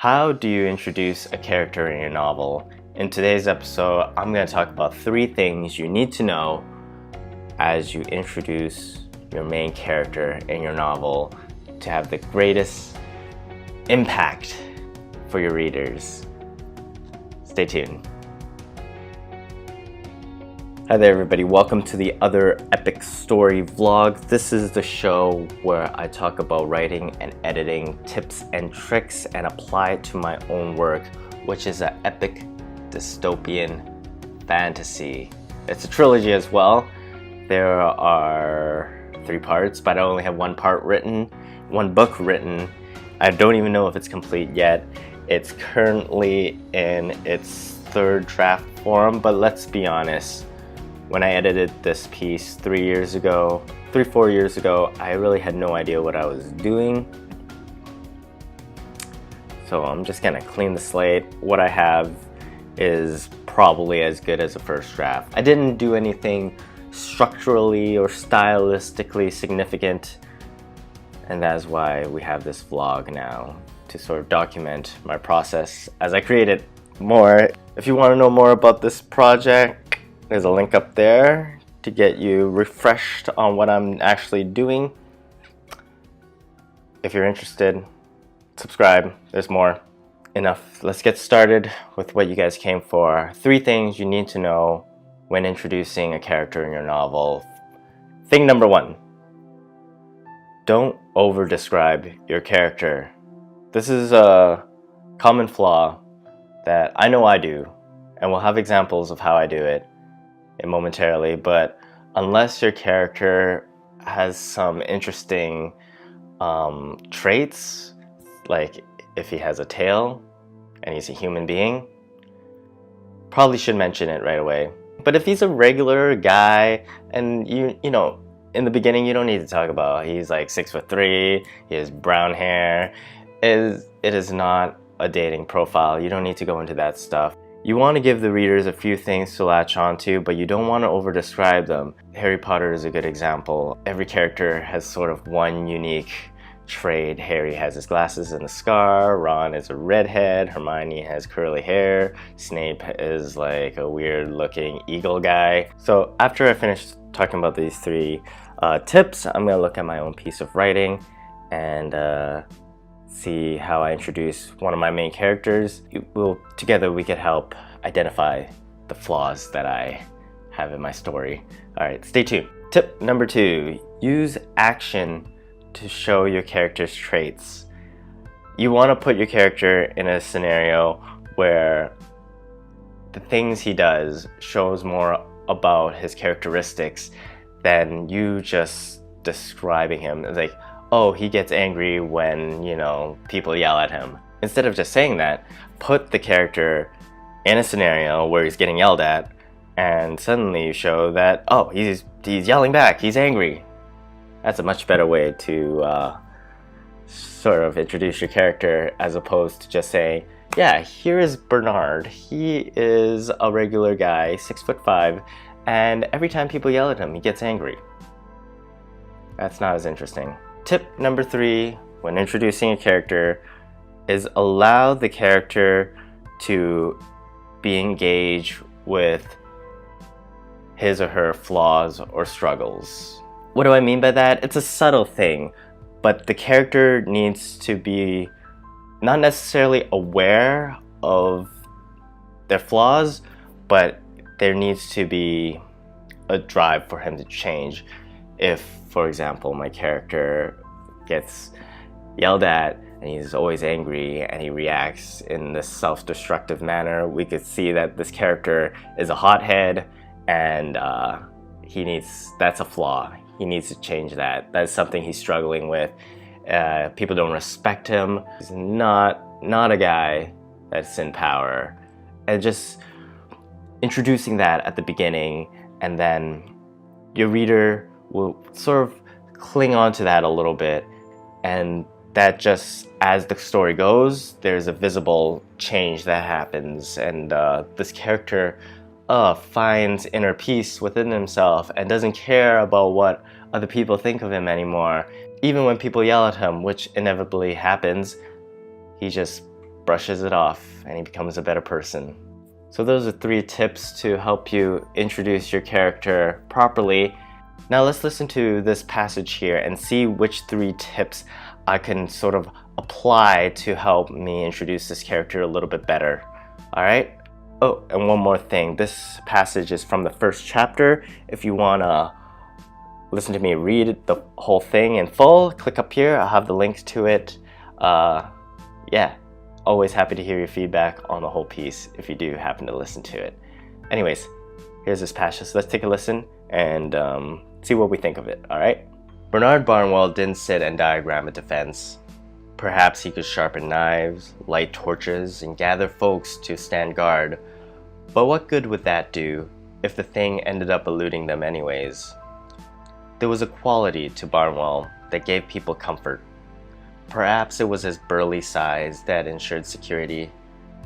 How do you introduce a character in your novel? In today's episode, I'm going to talk about 3 things you need to know as you introduce your main character in your novel to have the greatest impact for your readers. Stay tuned. Hi there everybody, welcome to the Other Epic Story vlog. This is the show where I talk about writing and editing tips and tricks and apply it to my own work, which is an epic dystopian fantasy. It's a trilogy as well. There are 3 parts, but I only have one book written. I don't even know if it's complete yet. It's currently in its 3rd draft form, but let's be honest. When I edited this piece 4 years ago, I really had no idea what I was doing. So I'm just gonna clean the slate. What I have is probably as good as a first draft. I didn't do anything structurally or stylistically significant, and that's why we have this vlog now, to sort of document my process as I create it more. If you want to know more about this project, there's a link up there to get you refreshed on what I'm actually doing. If you're interested, subscribe. There's more. Enough. Let's get started with what you guys came for. 3 things you need to know when introducing a character in your novel. Thing number 1. Don't over-describe your character. This is a common flaw that I know I do, and we'll have examples of how I do it momentarily, but unless your character has some interesting traits, like if he has a tail and he's a human being, probably should mention it right away. But if he's a regular guy and you know, in the beginning you don't need to talk about he's like 6'3", he has brown hair. It is not a dating profile. You don't need to go into that stuff. You want to give the readers a few things to latch onto, but you don't want to over-describe them. Harry Potter is a good example. Every character has sort of one unique trait. Harry has his glasses and a scar, Ron is a redhead, Hermione has curly hair, Snape is like a weird-looking eagle guy. So after I finish talking about these 3 tips, I'm going to look at my own piece of writing and see how I introduce one of my main characters. Together we could help identify the flaws that I have in my story. Alright, stay tuned. Tip number 2, use action to show your character's traits. You want to put your character in a scenario where the things he does shows more about his characteristics than you just describing him. It's like, oh, he gets angry when, you know, people yell at him. Instead of just saying that, put the character in a scenario where he's getting yelled at, and suddenly you show that, oh, he's yelling back, he's angry. That's a much better way to sort of introduce your character, as opposed to just saying, yeah, here is Bernard. He is a regular guy, 6'5", and every time people yell at him, he gets angry. That's not as interesting. Tip number 3 when introducing a character is allow the character to be engaged with his or her flaws or struggles. What do I mean by that? It's a subtle thing, but the character needs to be not necessarily aware of their flaws, but there needs to be a drive for him to change. If, for example, my character gets yelled at and he's always angry and he reacts in this self-destructive manner, we could see that this character is a hothead and that's a flaw. He needs to change that. That's something he's struggling with. People don't respect him. He's not a guy that's in power. And just introducing that at the beginning, and then your reader will sort of cling on to that a little bit, and that just, as the story goes, there's a visible change that happens, and this character finds inner peace within himself and doesn't care about what other people think of him anymore. Even when people yell at him, which inevitably happens, he just brushes it off and he becomes a better person. So those are 3 tips to help you introduce your character properly. Now let's listen to this passage here and see which 3 tips I can sort of apply to help me introduce this character a little bit better. Alright? Oh, and one more thing. This passage is from the first chapter. If you want to listen to me read the whole thing in full, click up here. I'll have the links to it. Yeah, always happy to hear your feedback on the whole piece if you do happen to listen to it. Anyways, here's this passage. So let's take a listen and see what we think of it, alright? Bernard Barnwell didn't sit and diagram a defense. Perhaps he could sharpen knives, light torches, and gather folks to stand guard. But what good would that do if the thing ended up eluding them anyways? There was a quality to Barnwell that gave people comfort. Perhaps it was his burly size that ensured security.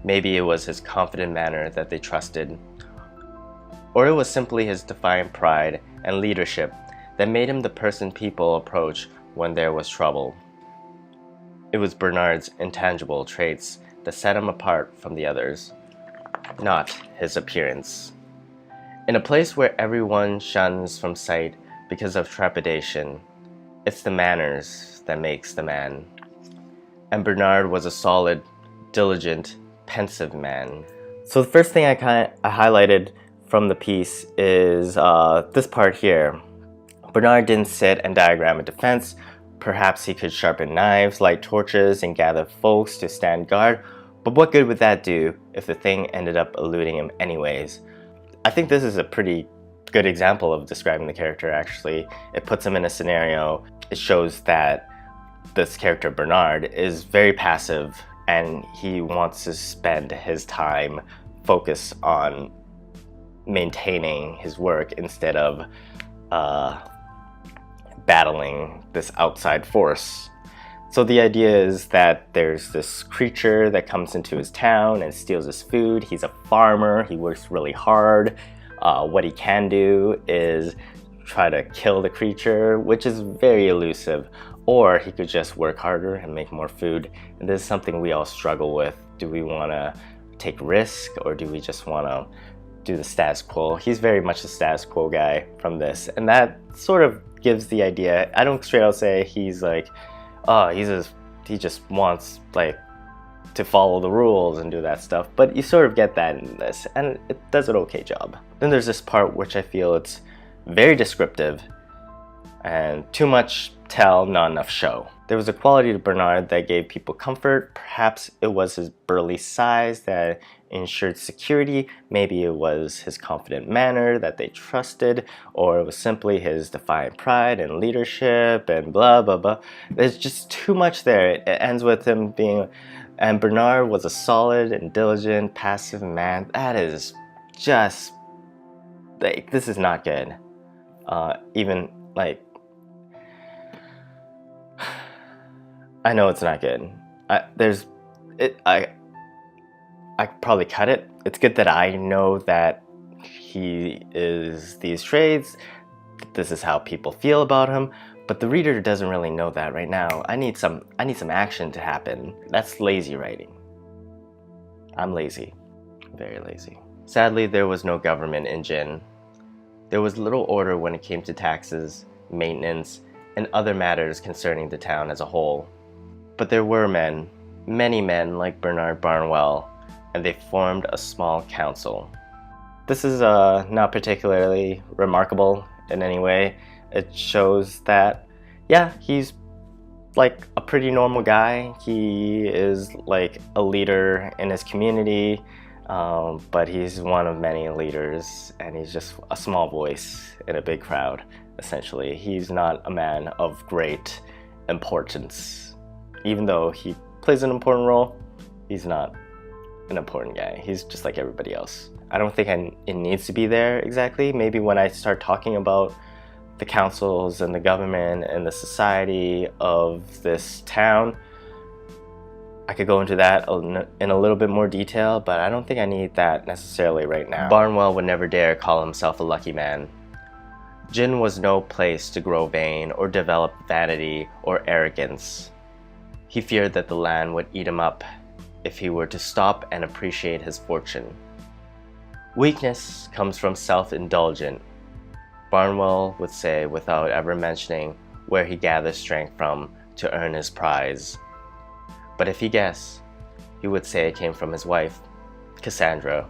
Maybe it was his confident manner that they trusted. Or it was simply his defiant pride and leadership that made him the person people approach when there was trouble. It was Bernard's intangible traits that set him apart from the others, not his appearance. In a place where everyone shuns from sight because of trepidation, it's the manners that makes the man. And Bernard was a solid, diligent, pensive man. So the first thing I highlighted from the piece is this part here. Bernard didn't sit and diagram a defense. Perhaps he could sharpen knives, light torches, and gather folks to stand guard. But what good would that do if the thing ended up eluding him anyways? I think this is a pretty good example of describing the character, actually. It puts him in a scenario. It shows that this character, Bernard, is very passive and he wants to spend his time focused on maintaining his work instead of battling this outside force. So the idea is that there's this creature that comes into his town and steals his food. He's a farmer, he works really hard. What he can do is try to kill the creature, which is very elusive, or he could just work harder and make more food. And this is something we all struggle with. Do we want to take risk, or do we just want to do the status quo? He's very much the status quo guy from this, and that sort of gives the idea. I don't straight out say he's like, oh, he just wants like to follow the rules and do that stuff, but you sort of get that in this, and it does an okay job. Then there's this part which I feel it's very descriptive and too much tell, not enough show. There was a quality to Bernard that gave people comfort. Perhaps it was his burly size that ensured security. Maybe it was his confident manner that they trusted, or it was simply his defiant pride and leadership and blah blah blah. There's just too much there. It ends with him being, and Bernard was a solid and diligent, passive man. That is just like, this is not good. Even like, I know it's not good. I probably cut it. It's good that I know that he is these traits. This is how people feel about him. But the reader doesn't really know that right now. I need some action to happen. That's lazy writing. I'm lazy. Very lazy. Sadly, there was no government in Jin. There was little order when it came to taxes, maintenance, and other matters concerning the town as a whole. But there were men, many men like Bernard Barnwell, and they formed a small council. This is not particularly remarkable in any way. It shows that, yeah, he's like a pretty normal guy. He is like a leader in his community, but he's one of many leaders, and he's just a small voice in a big crowd, essentially. He's not a man of great importance. Even though he plays an important role, he's not an important guy. He's just like everybody else. I don't think it needs to be there exactly. Maybe when I start talking about the councils and the government and the society of this town, I could go into that in a little bit more detail, but I don't think I need that necessarily right now. Barnwell would never dare call himself a lucky man. Jin was no place to grow vain or develop vanity or arrogance. He feared that the land would eat him up if he were to stop and appreciate his fortune. Weakness comes from self-indulgent, Barnwell would say, without ever mentioning where he gathers strength from to earn his prize. But if he guessed, he would say it came from his wife, Cassandra.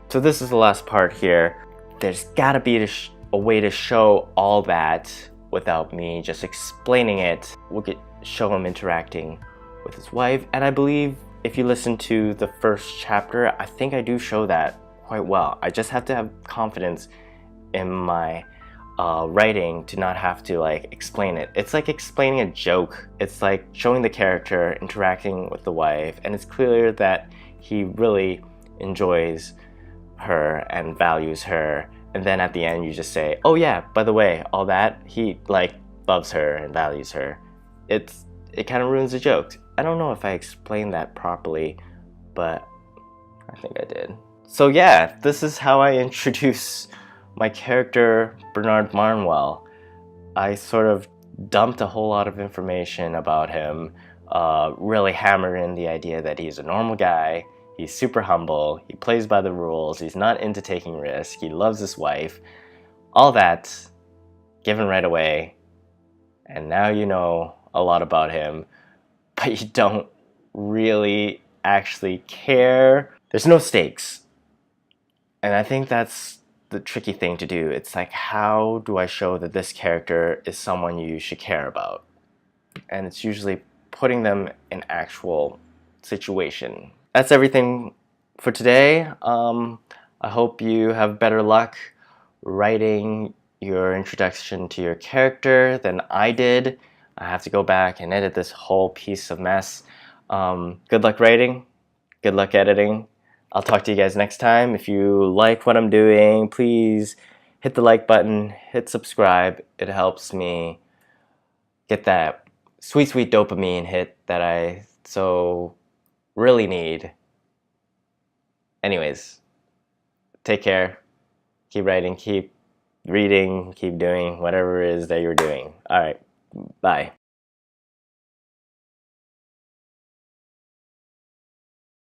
So this is the last part here. There's gotta be a way to show all that without me just explaining it. We'll show him interacting with his wife, and I believe if you listen to the first chapter, I think I do show that quite well. I just have to have confidence in my writing to not have to like explain it. It's like explaining a joke. It's like showing the character interacting with the wife, and it's clear that he really enjoys her and values her, and then at the end you just say, oh yeah, by the way, all that, he like loves her and values her. It kind of ruins the joke. I don't know if I explained that properly, but I think I did. So yeah, this is how I introduce my character, Bernard Barnwell. I sort of dumped a whole lot of information about him, really hammered in the idea that he's a normal guy, he's super humble, he plays by the rules, he's not into taking risks, he loves his wife. All that given right away, and now you know a lot about him, but you don't really actually care. There's no stakes. And I think that's the tricky thing to do. It's like, how do I show that this character is someone you should care about? And it's usually putting them in actual situation. That's everything for today. I hope you have better luck writing your introduction to your character than I did. I have to go back and edit this whole piece of mess. Good luck writing. Good luck editing. I'll talk to you guys next time. If you like what I'm doing, please hit the like button, hit subscribe. It helps me get that sweet, sweet dopamine hit that I so really need. Anyways, take care. Keep writing, keep reading, keep doing whatever it is that you're doing. All right, bye.